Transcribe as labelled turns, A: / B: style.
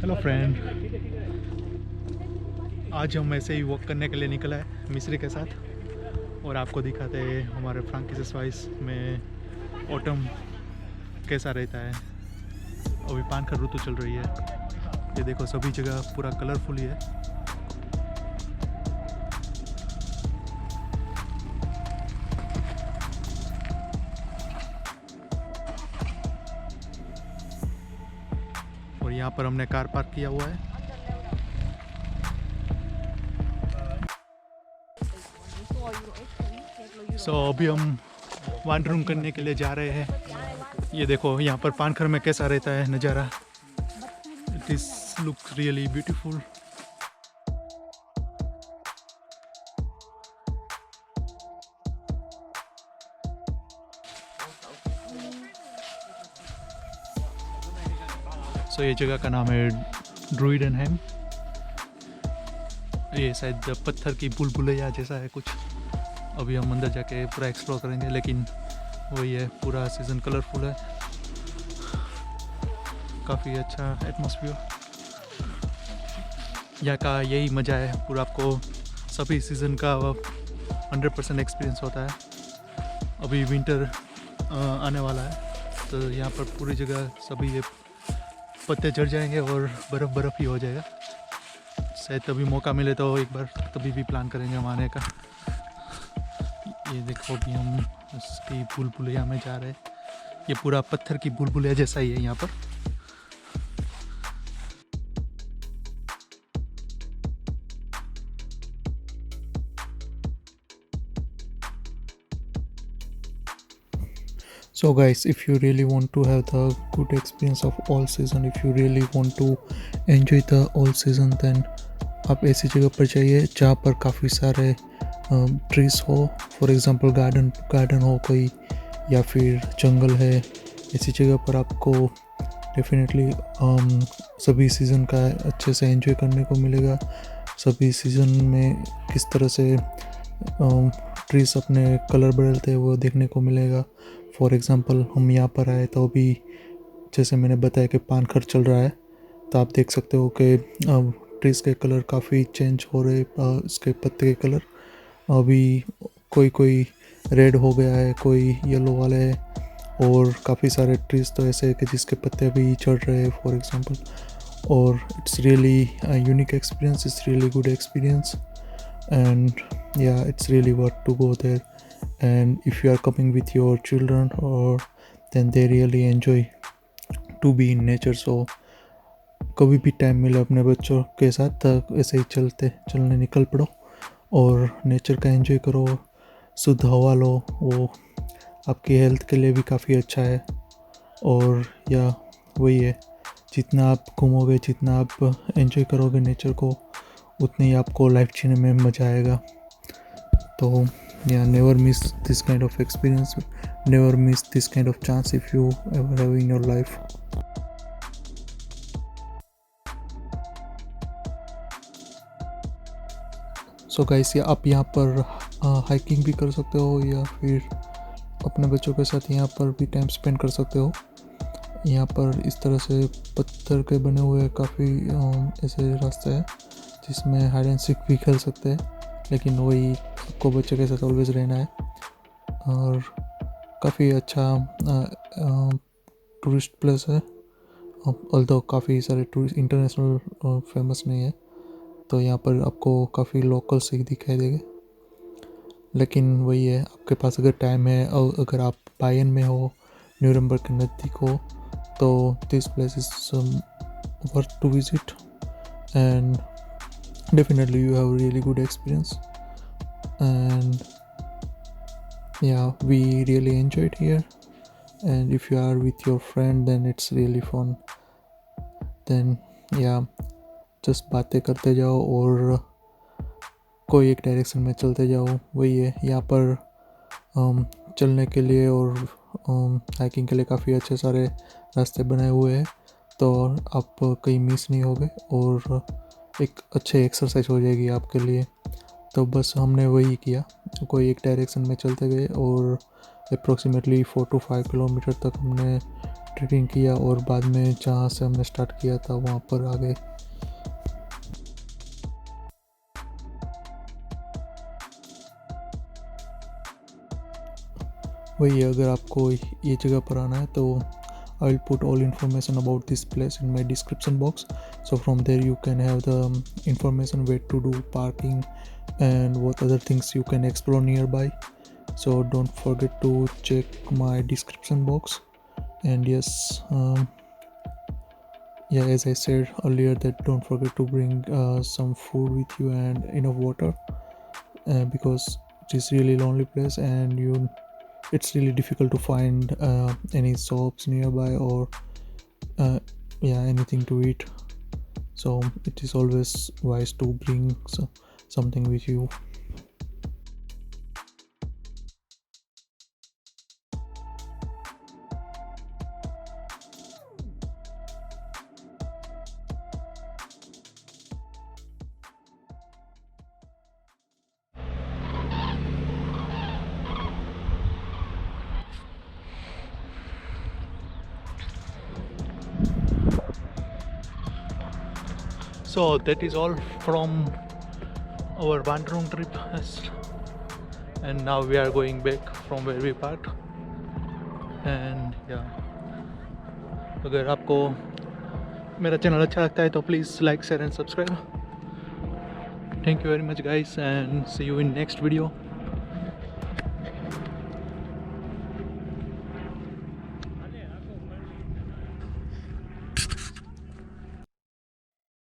A: Hello friend, आज हम ऐसे ही वॉक करने के लिए निकला है मिस्री के साथ और आपको दिखाते हैं हमारे फ्रैंकिश श्वाइस में ऑटम कैसा रहता है। अभी पानखर ऋतु चल रही है। ये देखो सभी जगह पूरा कलरफुल ही है। और यहाँ पर हमने कार पार्क किया हुआ है। अभी हम वांडरिंग करने के लिए जा रहे हैं। ये देखो यहाँ पर पानखर में कैसा रहता है नज़ारा। It is looks really beautiful. ये जगह का नाम है ड्रुइडेनहाइन। ये शायद पत्थर की बुलबुलैया जैसा है कुछ। अभी हम अंदर जाके पूरा एक्सप्लोर करेंगे, लेकिन वही है, पूरा सीज़न कलरफुल है। काफ़ी अच्छा एटमॉस्फेयर यहाँ का, यही मज़ा है पूरा। आपको सभी सीज़न का 100% एक्सपीरियंस होता है। अभी विंटर आने वाला है तो यहाँ पर पूरी जगह सभी ये पत्ते झड़ जाएंगे और बर्फ़ ही हो जाएगा। शायद तभी मौका मिले तो एक बार तभी भी प्लान करेंगे हम आने का। ये देखो अभी हम उसकी बुलबुलिया में जा रहे हैं। ये पूरा पत्थर की बुलबुलिया जैसा ही है यहाँ पर। So guys, if you really want to have the good experience of all season, if you really want to enjoy the all season, then आप ऐसी जगह पर जाइए जहाँ पर काफ़ी सारे ट्रीज हो। फॉर एग्जांपल गार्डन हो कोई, या फिर जंगल है। ऐसी जगह पर आपको डेफिनेटली सभी सीज़न का अच्छे से एंजॉय करने को मिलेगा। सभी सीज़न में किस तरह से ट्रीज अपने कलर बदलते हैं वो देखने को मिलेगा। फॉर एग्ज़ाम्पल हम यहाँ पर आए तो अभी जैसे मैंने बताया कि पानखर चल रहा है, तो आप देख सकते हो कि ट्रीज़ के कलर काफ़ी चेंज हो रहे। इसके पत्ते के कलर अभी कोई रेड हो गया है, कोई येलो वाले है, और काफ़ी सारे ट्रीज़ तो ऐसे है कि जिसके पत्ते अभी चढ़ रहे हैं फॉर एग्ज़ाम्पल। और it's really unique experience, it's really good experience, and yeah, it's really worth to go there. And if you are coming with your children, or then they really enjoy to be in nature. So कभी भी time मिले अपने बच्चों के साथ ऐसे ही चलने निकल पड़ो और नेचर का एंजॉय करो, शुद्ध हवा लो। वो आपकी हेल्थ के लिए भी काफ़ी अच्छा है। और या वही है, जितना आप घूमोगे, जितना आप एंजॉय करोगे नेचर को, उतनी ही आपको लाइफ जीने में मज़ा आएगा। तो या never miss this kind of experience, never miss this kind of chance if you ever have in your life. So guys, या आप यहाँ पर हाइकिंग भी कर सकते हो, या फिर अपने बच्चों के साथ यहाँ पर भी टाइम स्पेंड कर सकते हो। यहाँ पर इस तरह से पत्थर के बने हुए काफ़ी ऐसे रास्ते हैं जिसमें हाइड एंड सीक भी खेल सकते हैं, लेकिन वही आपको बच्चे के साथ ऑलवेज रहना है। और काफ़ी अच्छा टूरिस्ट प्लेस है, ऑल्दो काफ़ी सारे टूरिस्ट इंटरनेशनल फेमस नहीं है, तो यहाँ पर आपको काफ़ी लोकल से ही दिखाई देंगे। लेकिन वही है, आपके पास अगर टाइम है और अगर आप बायन में हो, न्यूरमबर्ग के नज़दीक हो, तो this place is worth to visit, and definitely you have a really good experience. And yeah, we really enjoyed here, and if you are with your friend then it's really fun. Then yeah, just बातें करते जाओ और कोई एक direction में चलते जाओ। वही है, यहाँ पर चलने के लिए और हाइकिंग के लिए काफ़ी अच्छे सारे रास्ते बनाए हुए हैं, तो आप कहीं मिस नहीं होगे और एक अच्छे एक्सरसाइज हो जाएगी आपके लिए। तो बस हमने वही किया, कोई एक डायरेक्शन में चलते गए और अप्रोक्सीमेटली 4 to 5 किलोमीटर तक हमने ट्रैकिंग किया और बाद में जहाँ से हमने स्टार्ट किया था वहाँ पर आ गए। वही अगर आपको ये जगह पर आना है तो I will put all information about this place in my description box, so from there you can have the information where to do parking and what other things you can explore nearby. So don't forget to check my description box. And yes, yeah, as I said earlier, that don't forget to bring some food with you and enough water, because it is really lonely place and it's really difficult to find any shops nearby or yeah, anything to eat. So it is always wise to bring something with you. So that is all from our wandering trip, and now we are going back from where we parked. And yeah, अगर आपको मेरा channel अच्छा लगता है तो please like share and subscribe. Thank you very much guys, and see you in next video.